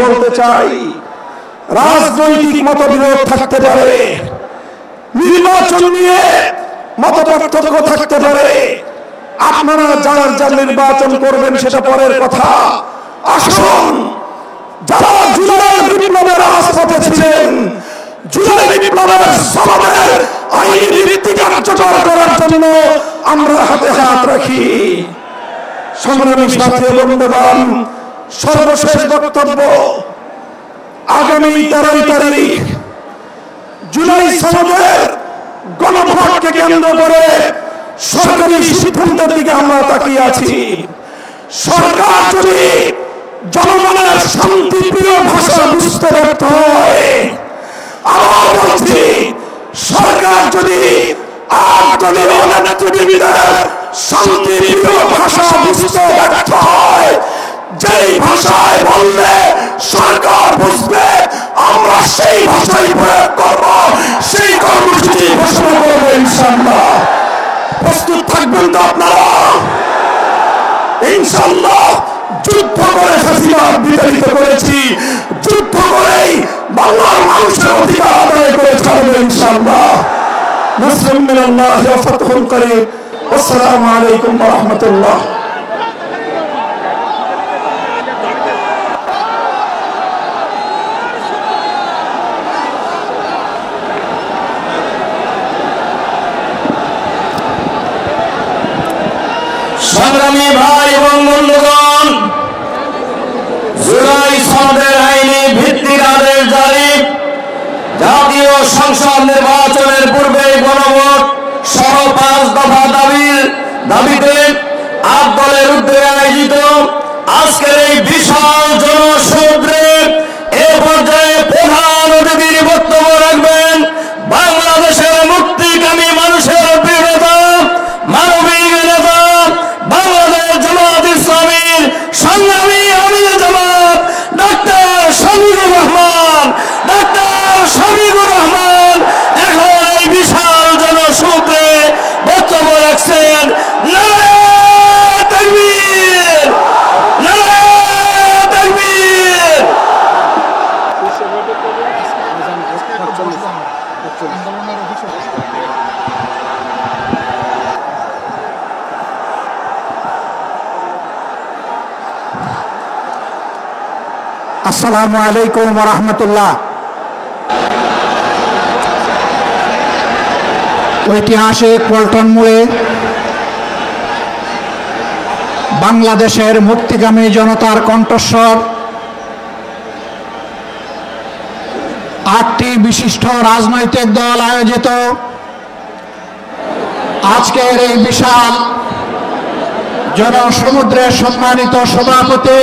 বলতে চাই, রাজনৈতিক মতবিরোধ থাকতে পারে, নির্বাচন নিয়ে মতপার্থক্য থাকতে পারে, আপনারা যার যার নির্বাচন করবেন সেটা পরের কথা। আসুন, যারা জুলাই বিপ্লবের রাজপথে ছিলেন, জুলাই বিপ্লবের সমাবেশের আইনি ভিত্তি কার্যকর করার জন্য আমরা হাতে হাত রাখি। সংগ্রামী সাথী বন্ধুগণ, সর্বশেষ বক্তব্য, আগামী 13 তারিখ জুলাই সনদের গণভোটকে কেন্দ্র করে সরকারি সিদ্ধান্তের দিকে আমরা তাকিয়ে আছি। সরকার যদি জনগণের শান্তিপ্রিয় ভাষা বুঝতে ব্যর্থ হয়, আবার বলছি, সরকার যদি দলীয় নেতৃবৃন্দের শান্তিপ্রিয় ভাষা বুঝতে ব্যর্থ হয়, যেই ভাষায় বললে সরকার বুঝবে, আমরা সেই ভাষাই প্রয়োগ করব, সেই কর্মসূচি ঘোষণা করব ইনশাআল্লাহ। প্রস্তুত থাকবেন তো আপনারা? ইনশাআল্লাহ যুদ্ধ করে হাসিনা বিতাড়িত করেছি, যুদ্ধ করেই বাংলার মানুষের অধিকার আদায় করে ছাড়বো ইনশাআল্লাহ। নাসরুম মিনাল্লাহি ওয়া ফাতহুন করিম। আসসালামু আলাইকুম ওয়া রাহমাতুল্লাহ। সংগ্রামী ভাই এবং বন্ধুগণ, জুলাই সনদের আইনি ভিত্তিক আদেশ জারি, জাতীয় সংসদ নির্বাচনের পূর্বে গণভোট সহ 5 দফা দাবিতে 8 দলের উদ্যোগে আয়োজিত আজকের এই বিশাল জনসমুদ্রে এ পর্যায়ে প্রধান অতিথির বক্তব্য রাখবেন বাংলাদেশের মুক্তিকামী মানুষের প্রিয় নেতা, মানবিক নেতা, বাংলাদেশ জামাত ইসলামীর সংগ্রামী আমির জামাত ডক্টর শফিকুর রহমান। ডক্টর শফিকুর রহমান এখন এই বিশাল জনসমুদ্রে বক্তব্য রাখছেন। নারায়ে তাকবীর, নারায়ে তাকবীর। আসসালামু আলাইকুম ওয়া রাহমাতুল্লাহ। ঐতিহাসিক পল্টন মোড়ে বাংলাদেশের মুক্তিকামী জনতার কণ্ঠস্বর 8টি বিশিষ্ট রাজনৈতিক দল আয়োজিত আজকের এই বিশাল জনসমুদ্রের সম্মানিত সভাপতি,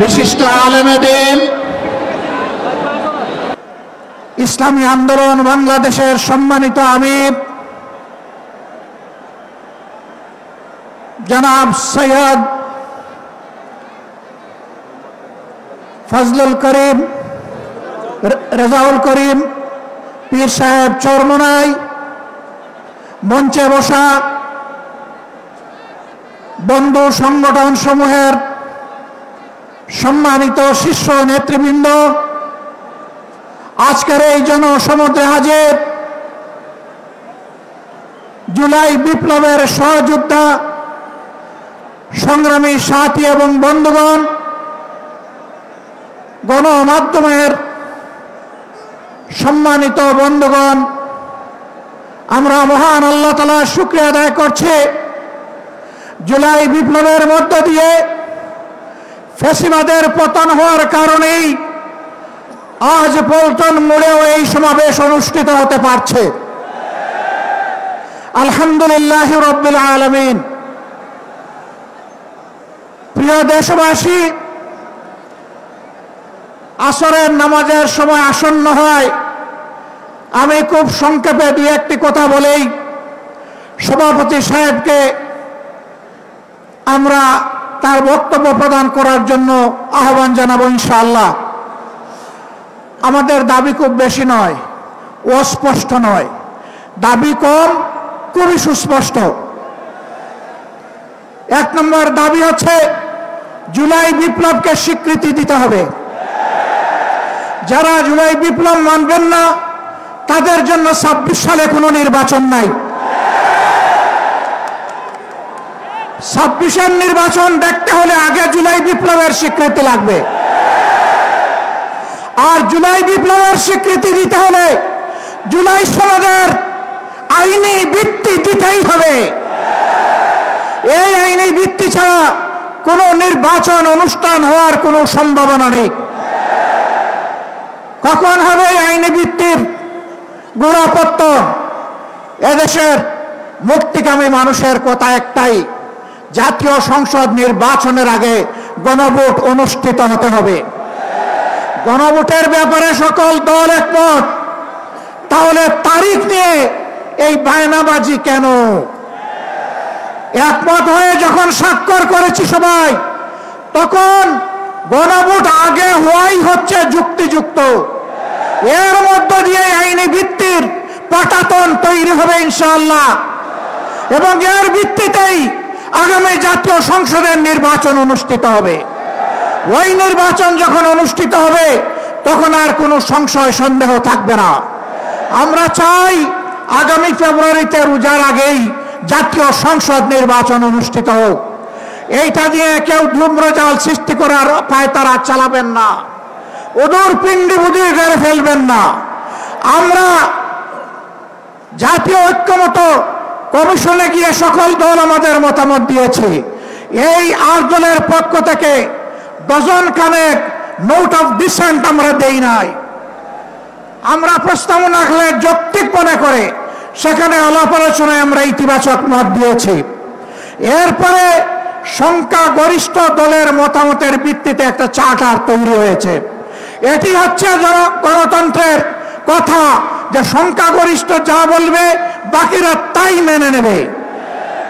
বিশিষ্ট আলেমে দ্বীন, ইসলামী আন্দোলন বাংলাদেশের সম্মানিত আমির জনাব সৈয়দ ফজলুল করিম, রেজাউল করিম পীর সাহেব চরমোনাই, মঞ্চে বসা বন্ধু সংগঠন সমূহের সম্মানিত শীর্ষ নেতৃবৃন্দ, আজকের এই জনসমুদ্রে হাজির জুলাই বিপ্লবের সহযোদ্ধা সংগ্রামী সাথী এবং বন্ধুগণ, গণমাধ্যমের সম্মানিত বন্ধুগণ, আমরা মহান আল্লাহ তাআলার শুকরিয়া আদায় করছি। জুলাই বিপ্লবের মধ্য দিয়ে ফ্যাসিবাদের পতন হওয়ার কারণেই আজ পল্টন মোড়েও এই সমাবেশ অনুষ্ঠিত হতে পারছে। আলহামদুলিল্লাহ রাব্বিল আলামিন। প্রিয় দেশবাসী, আসরের নামাজের সময় আসন্ন হয়, আমি খুব সংক্ষেপে 2-1টি কথা বলেই সভাপতি সাহেবকে আমরা তার বক্তব্য প্রদান করার জন্য আহ্বান জানাবো ইনশাআল্লাহ। আমাদের দাবি খুব বেশি নয়, অস্পষ্ট নয়, দাবি কম, খুবই সুস্পষ্ট। 1 নম্বর দাবি হচ্ছে জুলাই বিপ্লবকে স্বীকৃতি দিতে হবে। যারা জুলাই বিপ্লব মানবেন না তাদের জন্য 26 সালে কোনো নির্বাচন নাই। 26-এর নির্বাচন দেখতে হলে আগে জুলাই বিপ্লবের স্বীকৃতি লাগবে। আর জুলাই বিপ্লবের স্বীকৃতি দিতে হলে জুলাই সনদের আইনি ভিত্তি দিতেই হবে। এই আইনি ভিত্তি ছাড়া কোনো নির্বাচন অনুষ্ঠান হওয়ার কোনো সম্ভাবনা নেই। কখন হবে আইনি ভিত্তির গোড়াপত্তন? এদেশের মুক্তিকামী মানুষের কথা একটাই, জাতীয় সংসদ নির্বাচনের আগে গণভোট অনুষ্ঠিত হতে হবে। গণভোটের ব্যাপারে সকল দল একমত, তাহলে তারিখ নিয়ে এই বায়নাবাজি কেন? একমত হয়ে যখন স্বাক্ষর করেছি সবাই, তখন গণভোট আগে হওয়াই হচ্ছে যুক্তিযুক্ত। এর মধ্য দিয়ে আইনি ভিত্তির পাটাতন তৈরি হবে ইনশাআল্লাহ, এবং এর ভিত্তিতেই আগামী জাতীয় সংসদের নির্বাচন অনুষ্ঠিত হবে। ওই নির্বাচন যখন অনুষ্ঠিত হবে তখন আর কোনো সংশয় সন্দেহ থাকবে না। আমরা চাই আগামী ফেব্রুয়ারিতে রোজার আগেই জাতীয় সংসদ নির্বাচন অনুষ্ঠিত হোক। এইটা দিয়ে কেউ ধূম্রজাল সৃষ্টি করার পায়তারা চালাবেন না, ওদূর পিণ্ডি বুদ্ধি করে ফেলবেন না। আমরা জাতীয় ঐক্যমত কমিশনে গিয়ে সকল দল আমাদের মতামত দিয়েছি। এই 8 দলের পক্ষ থেকে ডজন খানেক নোট অফ ডিসেন্ট আমরা দেই নাই। আমরা প্রস্তাবনা রাখলে যৌক্তিক মনে করে সেখানে আলাপ আলোচনায় আমরা ইতিবাচক মত দিয়েছি। এরপরে সংখ্যাগরিষ্ঠ দলের মতামতের ভিত্তিতে একটা চার্টার তৈরি হয়েছে। এটি হচ্ছে গণতন্ত্রের কথা, যে সংখ্যাগরিষ্ঠ যা বলবে বাকিরা তাই মেনে নেবে।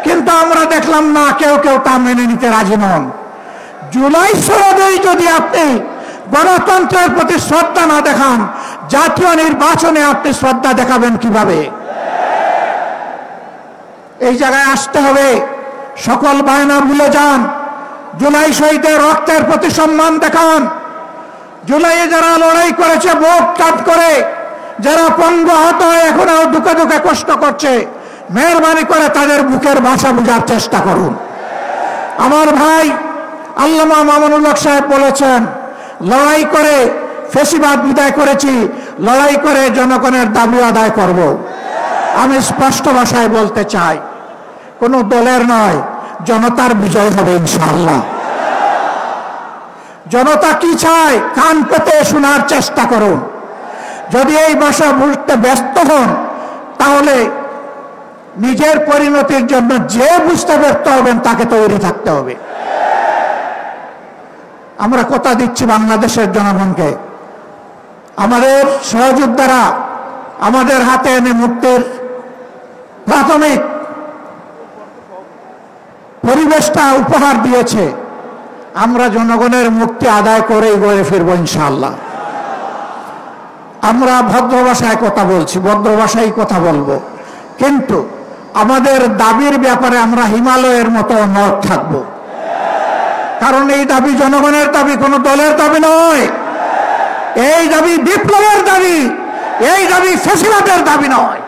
কিন্তু আমরা দেখলাম না, কেউ কেউ তা মেনে নিতে রাজি নন। জুলাই সনদেই যদি আপনি গণতন্ত্রের প্রতি শ্রদ্ধা না দেখান, জাতীয় নির্বাচনে আপনি শ্রদ্ধা দেখাবেন কিভাবে? এই জায়গায় আসতে হবে। সকল বায়না ভুলে যান, জুলাই শহীদের রক্তের প্রতি সম্মান দেখান। জুলাইয়ে যারা লড়াই করেছে বুক কাট করে, যারা পঙ্গু আহত হয়ে এখনো দুঃখে দুঃখে কষ্ট করছে, মেহরবানি করে তাদের বুকের ভাষা বোঝার চেষ্টা করুন। আমার ভাই আল্লামা মামুনুল হক সাহেব বলেছেন, লড়াই করে ফেসিবাদ বিদায় করেছি, লড়াই করে জনগণের দাবি আদায় করব। আমি স্পষ্ট ভাষায় বলতে চাই, কোনো দলের নয়, জনতার বিজয় হবে ইনশাআল্লাহ। জনতা কি চায় কান পেতে শোনার চেষ্টা করুন। যদি এই ভাষা বুঝতে ব্যস্ত হন, তাহলে নিজের পরিণতির জন্য যে বুঝতে ব্যর্থ হবেন তাকে তৈরি থাকতে হবে। আমরা কথা দিচ্ছি বাংলাদেশের জনগণকে, আমাদের সহযোদ্ধারা আমাদের হাতে এনে মুক্তির প্রাথমিক পরিবেশটা উপহার দিয়েছে। আমরা জনগণের মুক্তি আদায় করেই গড়ে ফিরবো ইনশাআল্লাহ। আমরা ভদ্র ভাষায় কথা বলছি, ভদ্র ভাষায় কথা বলবো, কিন্তু আমাদের দাবির ব্যাপারে আমরা হিমালয়ের মতো নড় থাকবো। কারণ এই দাবি জনগণের দাবি, কোনো দলের দাবি নয়। এই দাবি বিপ্লবের দাবি, এই দাবি ফ্যাসিবাদের দাবি নয়।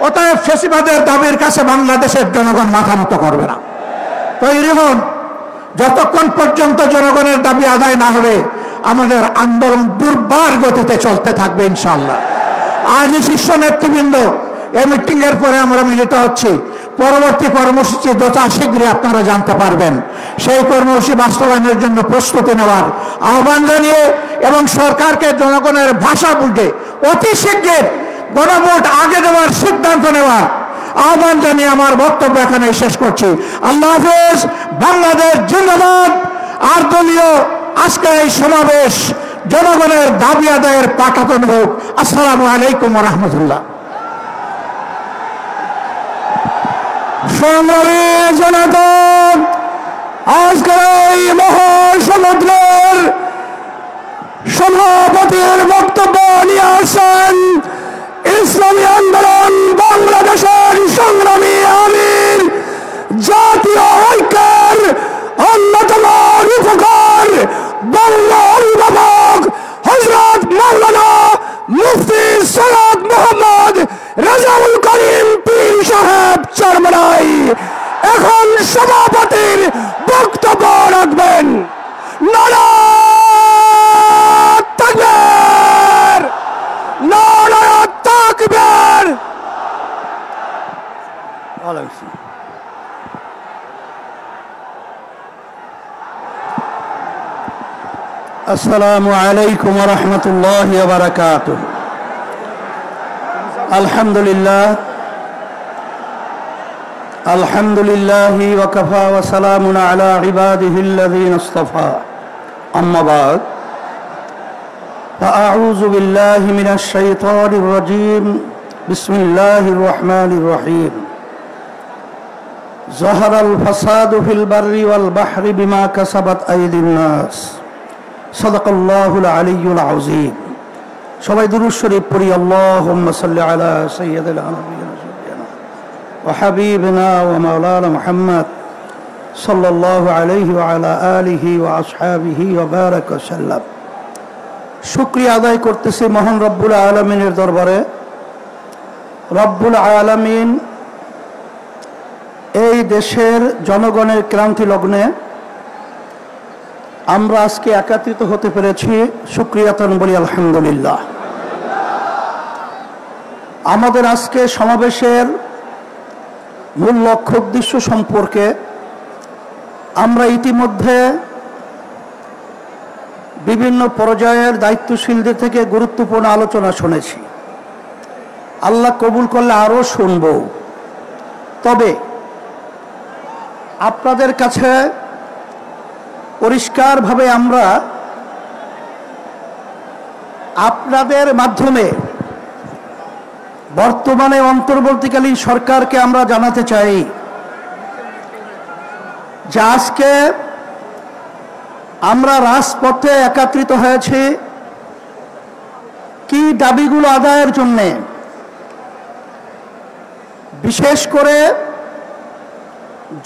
অতএব ফ্যাসিবাদের দাবির কাছে বাংলাদেশের জনগণ মাথা নত করবে না। তৈরি হন। যতক্ষণ পর্যন্ত জনগণের দাবি আদায় না হবে আমাদের আন্দোলন দুর্বার গতিতে চলতে থাকবে ইনশাআল্লাহ। আজ শীর্ষ নেতৃবৃন্দ এই মিটিং এর পরে আমরা মিলিত হচ্ছি। পরবর্তী কর্মসূচি যথা শীঘ্রই আপনারা জানতে পারবেন। সেই কর্মসূচি বাস্তবায়নের জন্য প্রস্তুতি নেওয়ার আহ্বান জানিয়ে এবং সরকারকে জনগণের ভাষা বুঝে অতি শীঘ্র গণভোট আগে দেওয়ার সিদ্ধান্ত নেওয়ার আহ্বান জানিয়ে আমার বক্তব্য এখানে শেষ করছি। আল্লাহ হাফেজ। বাংলাদেশ জিন্দাবাদ। আর দলীয় আজকের এই সমাবেশ জনগণের দাবি আদায়ের পাঠাতন হোক। আসসালামু আলাইকুম ওয়া রাহমাতুল্লাহ। সংগ্রামী জনতা, আজকের এই মহাসমুদ্রের সভাপতির বক্তব্য নিয়ে আসেন ইসলামী আন্দোলন বাংলাদেশের সংগ্রামী আমির, জাতীয় ঐক্যের অন্যতম রূপকার বাংলা অভিভাবক হযরত মাওলানা মুফতি সৈয়দ মোহাম্মদ রেজাউল করিম পীর সাহেব চরমনাই এখন সভাপতির বক্তব্য রাখবেন। নারা তাকবীর, নারা তাকবীর। আসসালামু আলাইকুম ওয়া রাহমাতুল্লাহি ওয়া বারাকাতুহু। আলহামদুলিল্লাহ আলহামদুলিল্লাহি ওয়া কাফা ওয়া সালামুন আলা ইবাদিহিল্লাযীনা ইসতাফা। আম্মা বা'দ, ফাআউযু বিল্লাহি মিনাশ শাইতানির রাজীম। বিসমিল্লাহির রাহমানির রহিম। যাহারাল ফাসাদু ফিল বাররি ওয়াল বাহরি বিমা কাসাবাত আইদিন নাস। সাদাকাল্লাহুল আলিয়্যুল আযীম। সবাই দুরূদ শরীফ পড়ি। আল্লাহুম্মা সাল্লি আলা সাইয়্যিদিনা নাবিয়িনা ওয়া হাবিবিনা ওয়া মাওলানা মুহাম্মদ সাল্লাল্লাহু আলাইহি ওয়া আলা আলিহি ওয়া আসহাবিহি ওয়া বারাকা ওয়া সাল্লাম। শুকরিয়া আদায় করতেছি মহান রব্বুল আলামিনের দরবারে। রব্বুল আলামিন এই দেশের জনগণের ক্রান্তি লগ্নে আমরা আজকে একত্রিত হতে পেরেছি, শুকরিয়াতান বলি আলহামদুলিল্লাহ। আমাদের আজকে সমাবেশের মূল লক্ষ্য উদ্দেশ্য সম্পর্কে আমরা ইতিমধ্যে বিভিন্ন পর্যায়ের দায়িত্বশীলদের থেকে গুরুত্বপূর্ণ আলোচনা শুনেছি। আল্লাহ কবুল করলে আরও শুনব। তবে আপনাদের কাছে পরিষ্কারভাবে আমরা আপনাদের মাধ্যমে বর্তমানে অন্তর্বর্তীকালীন সরকারকে আমরা জানাতে চাই যে আজকে আমরা রাজপথে একত্রিত হয়েছি কি দাবিগুলো আদায়ের জন্যে। বিশেষ করে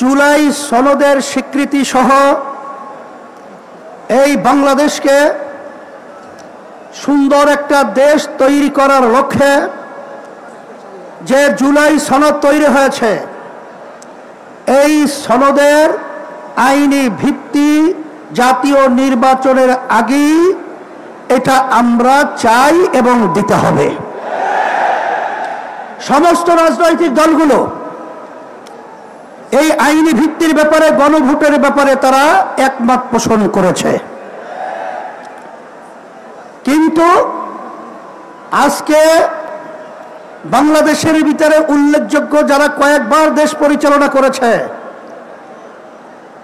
জুলাই সনদের স্বীকৃতি সহ এই বাংলাদেশকে সুন্দর একটা দেশ তৈরি করার লক্ষ্যে যে জুলাই সনদ তৈরি হয়েছে, এই সনদের আইনি ভিত্তি জাতীয় নির্বাচনের আগেই এটা আমরা চাই এবং দিতে হবে। সমস্ত রাজনৈতিক দলগুলো এই আইনি ভিত্তির ব্যাপারে, গণভোটের ব্যাপারে তারা একমত পোষণ করেছে। কিন্তু আজকে বাংলাদেশের ভিতরে উল্লেখযোগ্য যারা কয়েকবার দেশ পরিচালনা করেছে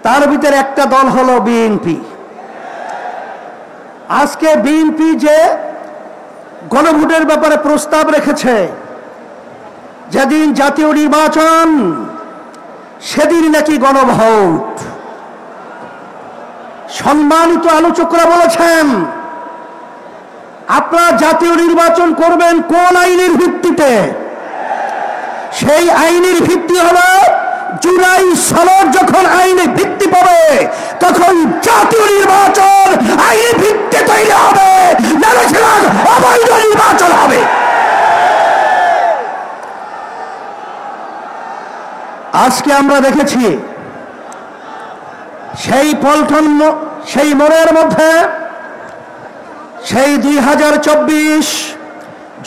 তার ভিতরে একটা দল হলো বিএনপি। আজকে বিএনপি যে গণভোটের ব্যাপারে প্রস্তাব রেখেছে, যেদিন জাতীয় নির্বাচন সেদিন নাকি গণভোট। সম্মানিত আলোচকরা বলেছেন আপনারা জাতীয় নির্বাচন করবেন কোন আইনের ভিত্তিতে? সেই আইনের ভিত্তি হলো জুলাই সনদ যখন আইনে ভিত্তি পাবে তখন জাতীয় নির্বাচন আইনি ভিত্তি তৈরি হবে, নাহলে সেটা অবৈধ নির্বাচন হবে। আজকে আমরা দেখেছি সেই পল্টন, সেই মোড়ের মধ্যে সেই 2024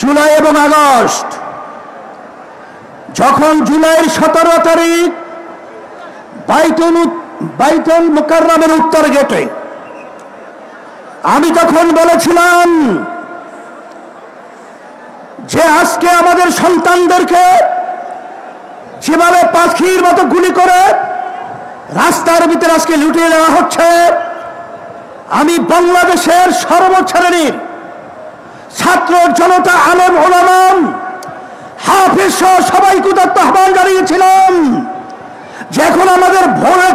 জুলাই এবং আগস্ট, যখন জুলাইয়ের 17 তারিখ বাইতুল মুকাররমের উত্তর গেটে আমি তখন বলেছিলাম যে আজকে আমাদের সন্তানদেরকে যেভাবে পাখির মতো গুলি করে রাস্তার ভিতরে আজকে লুটিয়ে দেওয়া হচ্ছে, আমি বাংলাদেশের সর্বশ্রেণীর ছাত্র জনতা, আলেম ওলামা, হাফেজ সহ সবাইকে আহ্বান জানিয়েছিলাম যে এখন আমাদের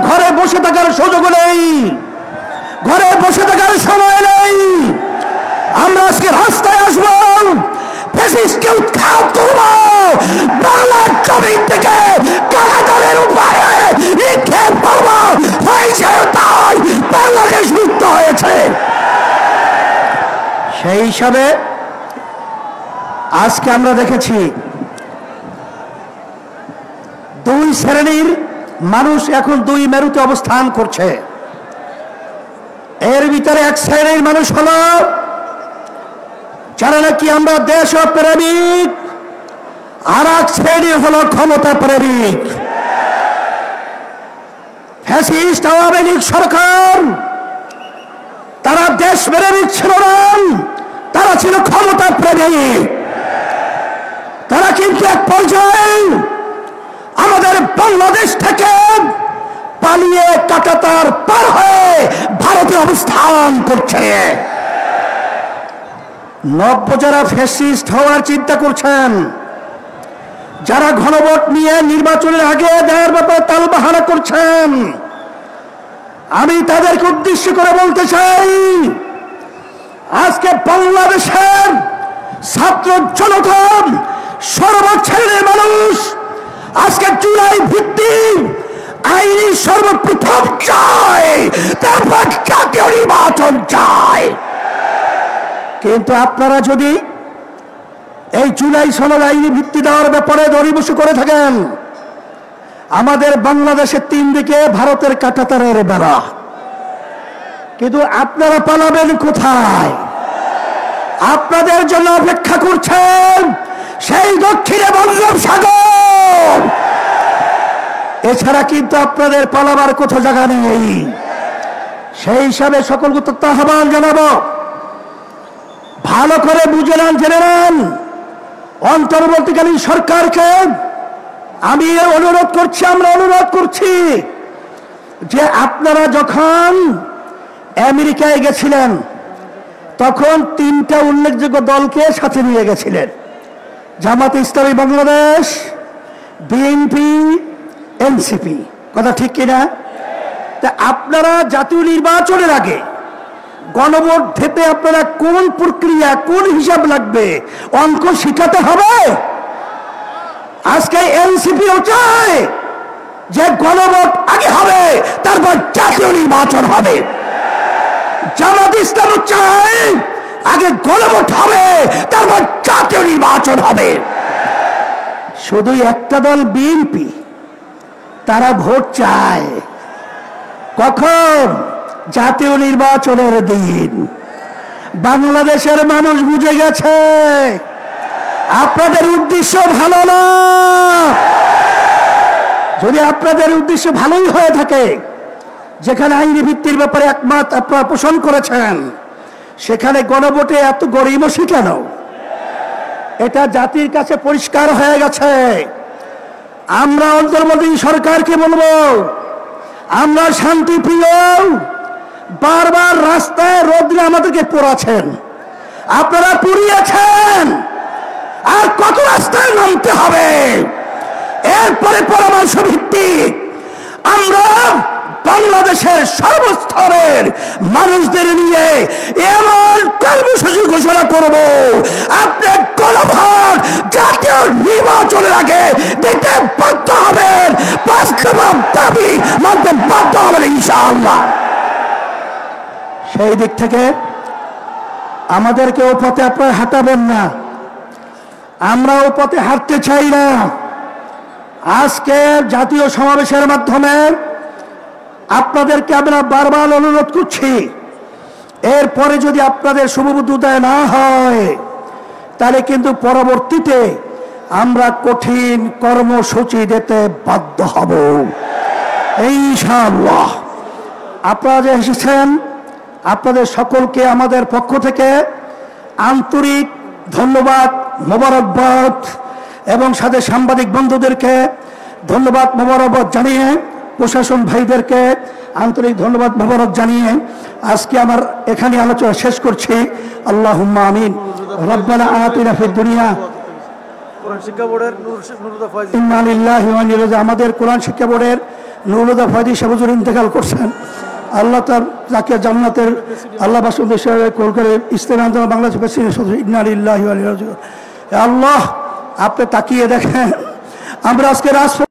ঘরে বসে থাকার সুযোগ নেই, ঘরে বসে থাকার সময় নেই। আমরা আজকে রাস্তায় আসবো, ফ্যাসিস্টকে উৎখাত করব, বাংলার জমিন থেকে কারাগারের উপায়ে নিক্ষেপ করব। হয়েছে তাই, বাংলাদেশ মুক্ত হয়েছে। সেই হিসাবে আজকে আমরা দেখেছি দুই শ্রেণীর মানুষ এখন দুই মেরুতে অবস্থান করছে। এর ভিতরে এক শ্রেণীর মানুষ হলো যারা নাকি আমরা দেশ প্রেমিক, আর এক শ্রেণী হলো ক্ষমতা প্রেমিক। ফ্যাসিস্ট আওয়ামী লীগ সরকার তারা দেশ প্রেমিক ছিল না, তারা ছিল ক্ষমতা প্রেমিক। তারা কিন্তু এক পর্যায়ে আমাদের বাংলাদেশ থেকে পালিয়ে কাটাতার পার হয়ে ভারতে অবস্থান করছে। নব্য যারা ফ্যাসিস্ট হওয়ার চিন্তা করছেন, যারা গণভোট নিয়ে নির্বাচনের আগে দেওয়ার ব্যাপারে তালবাহানা করছেন, আমি তাদেরকে উদ্দেশ্য করে বলতে চাই, আজকে বাংলাদেশের ছাত্র জনতা সর্বশ্রেণীর মানুষ আজকে জুলাই ভিত্তিক আইনি সর্বপ্রথম চায়, তারপর জাতীয় নির্বাচন চায়। কিন্তু আপনারা যদি এই জুলাই সনদ আইনি ভিত্তি দেওয়ার ব্যাপারে দরিবসু করে থাকেন, আমাদের বাংলাদেশের তিন দিকে ভারতের কাঁটাতারের বেড়া, কিন্তু আপনারা পালাবেন কোথায়? আপনাদের জন্য অপেক্ষা করছেন সেই দক্ষিণে বঙ্গোপসাগর। এছাড়া কিন্তু আপনাদের পালাবার কোথাও জায়গা নেই। সেই হিসাবে সকলকে আহ্বান জানাবো, ভালো করে বুঝে নেন, জেনে নেন। অন্তর্বর্তীকালীন সরকারকে আমি অনুরোধ করছি, আমরা অনুরোধ করছি যে আপনারা যখন আমেরিকায় গেছিলেন তখন তিনটা উল্লেখযোগ্য দলকে সাথে নিয়ে গেছিলেন, জামাতে ইসলামী বাংলাদেশ, বিএনপি, এনসিপি। কথা ঠিক কিনা? তা আপনারা জাতীয় নির্বাচনের আগে গণভোট দিতে আপনারা কোন প্রক্রিয়া, কোন হিসাব লাগবে, অঙ্ক শিখাতে হবে। আজকে এনসিপিও চায় যে গণভোট আগে হবে, তারপর জাতীয় নির্বাচন হবে। জামাত ইসলামও চায় আগে গণভোট হবে, তারপর জাতীয় নির্বাচন হবে। শুধু একটা দল বিএনপি, তারা ভোট চায় কখন? জাতীয় নির্বাচনের দিন। বাংলাদেশের মানুষ বুঝে গেছে আপনাদের উদ্দেশ্য ভালো না। যদি আপনাদের উদ্দেশ্য ভালোই হয়ে থাকে, যেখানে আইনি ভিত্তির ব্যাপারে একমত আপনারা পোষণ করেছেন, সেখানে গণভোটে এত গড়িমসি কেন? এটা জাতির কাছে পরিষ্কার হয়ে গেছে। আমরা অন্তর্বর্তী সরকারকে বলবো, আমরা শান্তিপ্রিয়, বারবার রাস্তায় রোদ্রে আমাদেরকে পোড়াচ্ছেন, আপনারা পুড়িয়েছেন, আর কত রাস্তায় নামতে হবে? এরপরে পরামর্শ ভিত্তিক আমরা বাংলাদেশের সর্বস্তরের মানুষদের নিয়ে এমন কর্মসূচি ঘোষণা করব, আপনার গণভোট জাতীয় নির্বাচনের আগে দিতে বাধ্য হবেন, বাস্তব দাবি মানতে বাধ্য হবেন ইনশাআল্লাহ। সেই দিক থেকে আমাদেরকে ও পথে আপনারা হাঁটাবেন না, আমরা ও পথে হাঁটতে চাই না। আজকে জাতীয় সমাবেশের মাধ্যমে আপনাদেরকে আমরা বারবার অনুরোধ করছি, এরপরে যদি আপনাদের শুভবুদ্ধি উদয় না হয়, তাহলে কিন্তু পরবর্তীতে আমরা কঠিন কর্মসূচি দিতে বাধ্য হব ইনশাআল্লাহ। আপনারা যে এসেছেন, আপনাদের সকলকে আমাদের পক্ষ থেকে আন্তরিক ধন্যবাদ, মোবারকবাদ, এবং সাথে সাংবাদিক বন্ধুদেরকে ধন্যবাদ মোবারকবাদ জানিয়ে, প্রশাসন ভাইদেরকে আন্তরিক ধন্যবাদ মোবারক জানিয়ে আজকে আমার এখানে আলোচনা শেষ করছি। আল্লাহুম্মা আমিন। রব্বানা আতিনা ফিদ দুনিয়া, ইন্না লিল্লাহি ওয়া ইন্না ইলাইহি রাজিউন। আমাদের কোরআন শিক্ষা বোর্ডের নুরুল ফায়দি সাহেব ইন্তেকাল করছেন, আল্লাহ তাকে জান্নাতের আল্লাহ বাসুদেব কলকাতার ইসলামী আন্দোলন বাংলাদেশ প্রেসিডেন্ট, ইন্না লিল্লাহি ওয়া ইন্না ইলাইহি রাজিউন। আল্লাহ, আপনি তাকিয়ে দেখেন আমরা আজকে রাজপথে